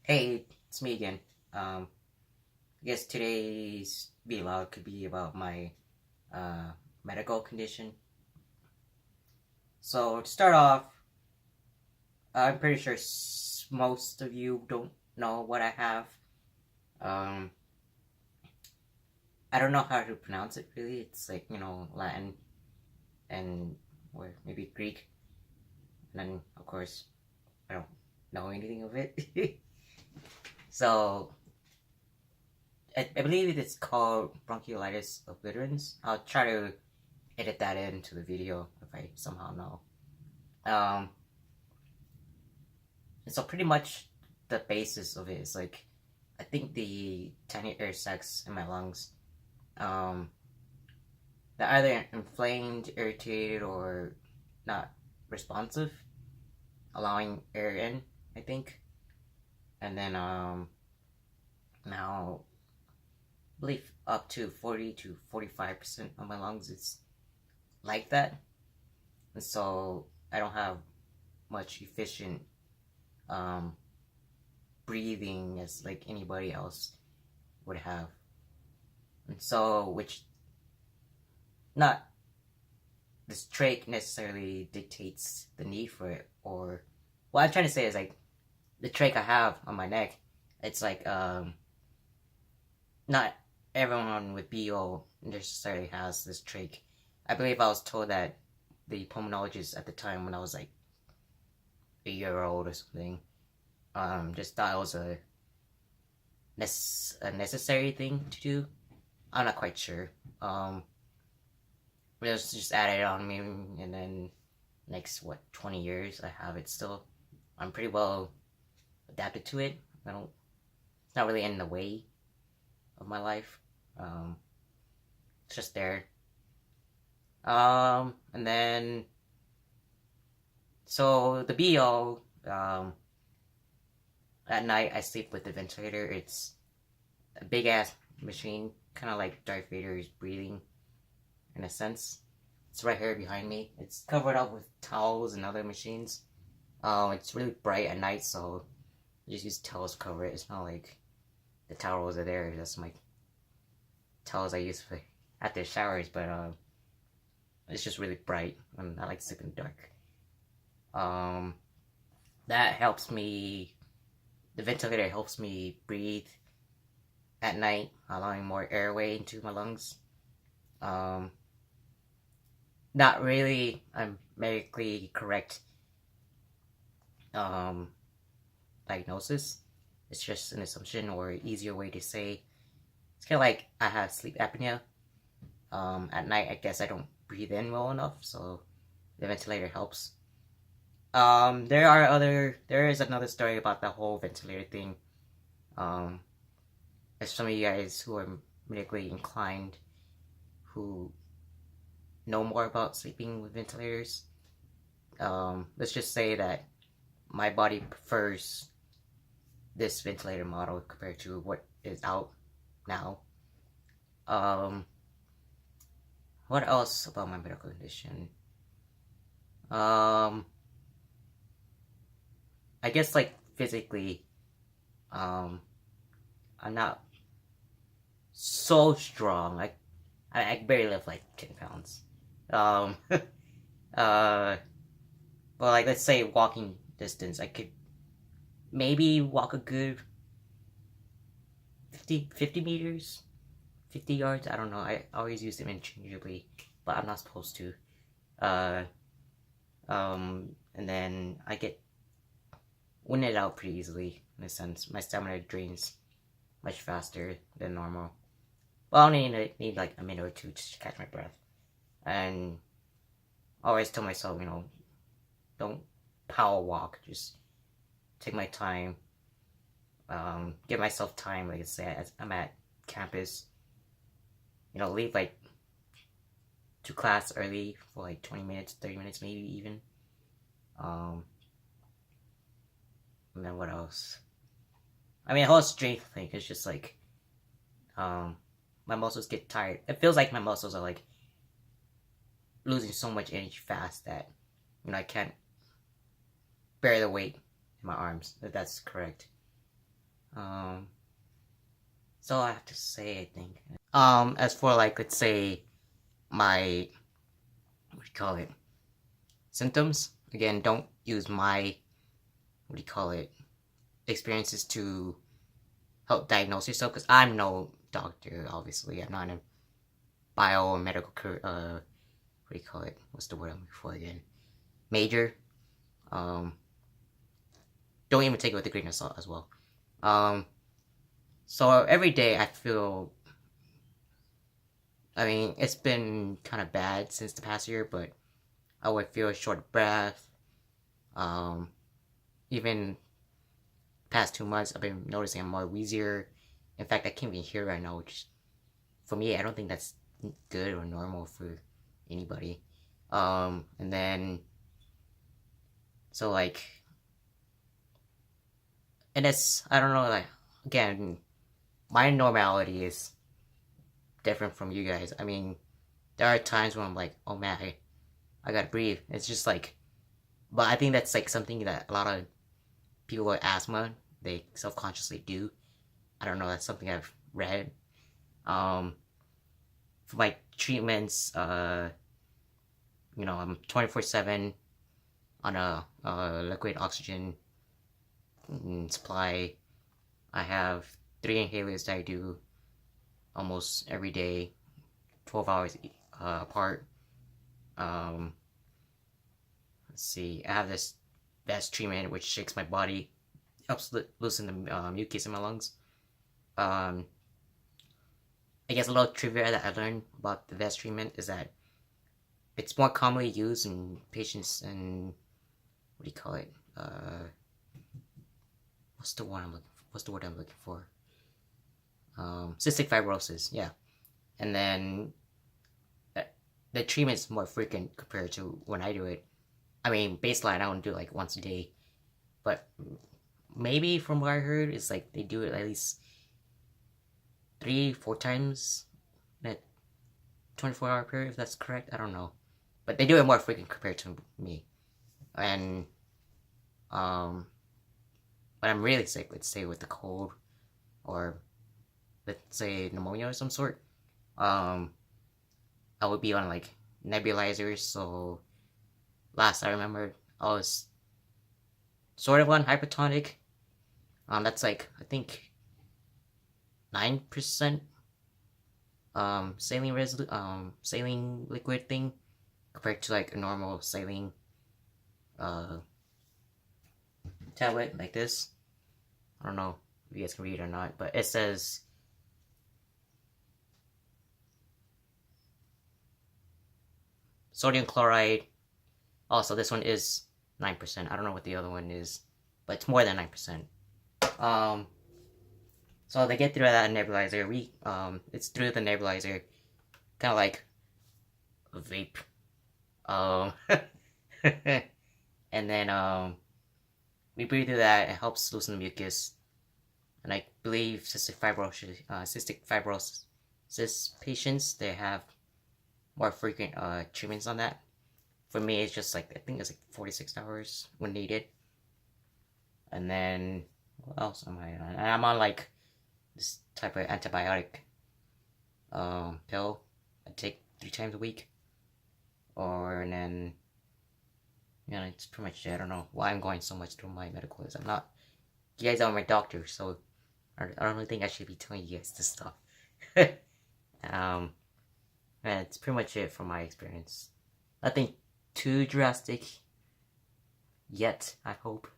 Hey, it's me again. I guess today's vlog could be about my uh, medical condition. So to start off, I'm pretty sure most of you don't know what I have. Um, I don't know how to pronounce it really. It's like Latin and or maybe Greek, and then of course I don't know anything of it. So I believe it's called Bronchiolitis Obliterans. I'll try to edit that into the video if I somehow know. Um, and so pretty much the basis of it is like I think the tiny air sacs in my lungs, um, they're either inflamed, irritated, or not responsive, allowing air in. I think, and then now I believe up to 40 to 45% of my lungs is like that, and so I don't have much efficient um, breathing as like anybody else would have. And so, which not this trach necessarily dictates the need for it, or what I'm trying to say is like the trach I have on my neck, it's like not everyone with BO necessarily has this trach. I believe I was told that the pulmonologist at the time when I was like a year old or something, just thought it was a necessary thing to do. I'm not quite sure. It was just added on me, and then next 20 years I have it still. I'm pretty well adapted to it. I don't. It's not really in the way of my life. It's just there. And then so the BO. At night I sleep with the ventilator. It's a big ass machine, kind of like Darth Vader's breathing, in a sense. It's right here behind me. It's covered up with towels and other machines. It's really bright at night, so I just use towels to cover it. It's not like the towels are there. That's my towels I use for after showers, but it's just really bright, and I like to sleep in the dark. That helps me. The ventilator helps me breathe at night, allowing more airway into my lungs. Not really a medically correct diagnosis. It's just an assumption or an easier way to say. It's kind of like I have sleep apnea. At night, I guess I don't breathe in well enough, so the ventilator helps. There is another story about the whole ventilator thing. As some of you guys who are medically inclined, who know more about sleeping with ventilators, let's just say that my body prefers this ventilator model compared to what is out now. What else about my medical condition? I guess like physically, I'm not so strong. I barely lift like 10 pounds. But like let's say walking distance, I could maybe walk a good 50 meters, 50 yards. I don't know. I always use them interchangeably, but I'm not supposed to. And then I get winded out pretty easily in a sense. My stamina drains much faster than normal. Well, I only need like a minute or two just to catch my breath. And I always tell myself, don't power walk. Just take my time. Give myself time. Like I say, I'm at campus. Leave like to class early for like 20 minutes, 30 minutes, maybe even. And then what else? I mean, the whole strength thing is just like, my muscles get tired. It feels like my muscles are like losing so much energy fast that, I can't bear the weight in my arms, if that's correct. So I have to say, I think. As for like, let's say my, what do you call it, symptoms. Again, don't use my, what do you call it, experiences to help diagnose yourself, because I'm no doctor. Obviously, I'm not a biomedical what do you call it? What's the word I'm looking for again? Major. Um, don't even take it with a grain of salt as well. So every day I feel. I mean, it's been kind of bad since the past year, but I would feel a short breath. Even past 2 months, I've been noticing I'm more wheezier. In fact, I can't even hear right now, which for me, I don't think that's good or normal for anybody. And then, so like, and it's, I don't know, like, again, my normality is different from you guys. I mean, there are times when I'm like, oh man, I gotta breathe. It's just like, but I think that's like something that a lot of people with asthma, they self-consciously do. I don't know, that's something I've read. For my treatments, I'm 24/7 on a liquid oxygen supply. I have 3 inhalers that I do almost every day, 12 hours apart. Let's see, I have this vest treatment which shakes my body, helps loosen the mucus in my lungs. I guess a little trivia that I learned about the vest treatment is that it's more commonly used in patients in, what do you call it? What's the word I'm looking for? Cystic fibrosis, yeah. And then the treatment's more frequent compared to when I do it. I mean, baseline, I don't do it like once a day, but maybe from what I heard, it's like they do it at least 3-4 times in a 24-hour period, if that's correct. I don't know, but they do it more frequent compared to me. And when I'm really sick, let's say with the cold, or let's say pneumonia or some sort, I would be on like nebulizers. So last I remember, I was sort of on hypertonic. That's like, I think 9% saline liquid thing compared to like a normal saline tablet like this. I don't know if you guys can read it or not, but it says sodium chloride. Also, this one is 9%. I don't know what the other one is, but it's more than 9%. So they get through that nebulizer. It's through the nebulizer, kind of like a vape. And then we breathe through that. It helps loosen the mucus, and I believe cystic fibrosis patients, they have more frequent treatments on that. For me, it's just like, I think it's like 46 hours when needed. And then what else am I on? And I'm on like this type of antibiotic pill I take 3 times a week. And then, it's pretty much it. I don't know why I'm going so much through my medical list. I'm not, you guys are my doctor, so I don't really think I should be telling you guys this stuff. And it's pretty much it from my experience. Nothing too drastic yet, I hope.